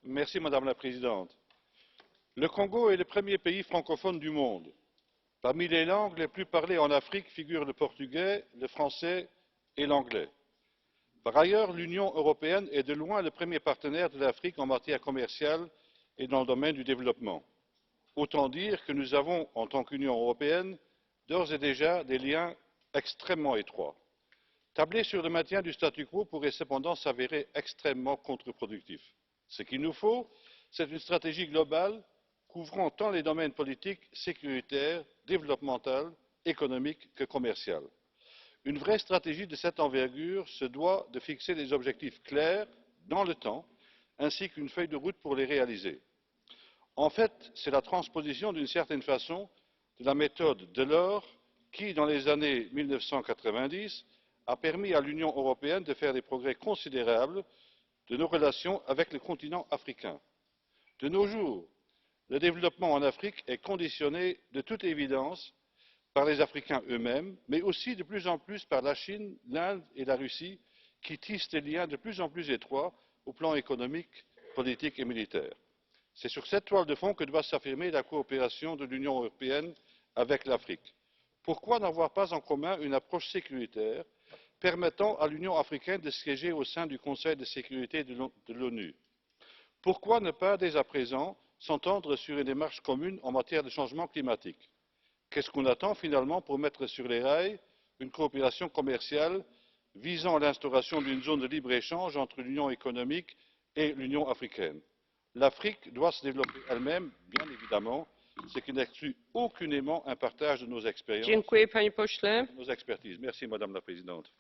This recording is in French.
Madame la Présidente. Le Congo est le premier pays francophone du monde. Parmi les langues les plus parlées en Afrique figurent le portugais, le français et l'anglais. Par ailleurs, l'Union européenne est de loin le premier partenaire de l'Afrique en matière commerciale et dans le domaine du développement. Autant dire que nous avons, en tant qu'Union européenne, d'ores et déjà des liens extrêmement étroits. Tabler sur le maintien du statu quo pourrait cependant s'avérer extrêmement contre-productif. Ce qu'il nous faut, c'est une stratégie globale couvrant tant les domaines politiques, sécuritaires, développemental, économique que commercial. Une vraie stratégie de cette envergure se doit de fixer des objectifs clairs dans le temps, ainsi qu'une feuille de route pour les réaliser. En fait, c'est la transposition d'une certaine façon de la méthode Delors qui, dans les années 1990, a permis à l'Union européenne de faire des progrès considérables de nos relations avec le continent africain. De nos jours, le développement en Afrique est conditionné de toute évidence par les Africains eux-mêmes, mais aussi de plus en plus par la Chine, l'Inde et la Russie, qui tissent des liens de plus en plus étroits au plan économique, politique et militaire. C'est sur cette toile de fond que doit s'affirmer la coopération de l'Union européenne avec l'Afrique. Pourquoi n'avoir pas en commun une approche sécuritaire permettant à l'Union africaine de siéger au sein du Conseil de sécurité de l'ONU? Pourquoi ne pas, dès à présent, s'entendre sur une démarche commune en matière de changement climatique? Qu'est-ce qu'on attend finalement pour mettre sur les rails une coopération commerciale visant à l'instauration d'une zone de libre-échange entre l'Union économique et l'Union africaine? L'Afrique doit se développer elle-même, bien évidemment, ce qui n'exclut aucunement un partage de nos expériences et de nos expertises. Merci, Madame la Présidente.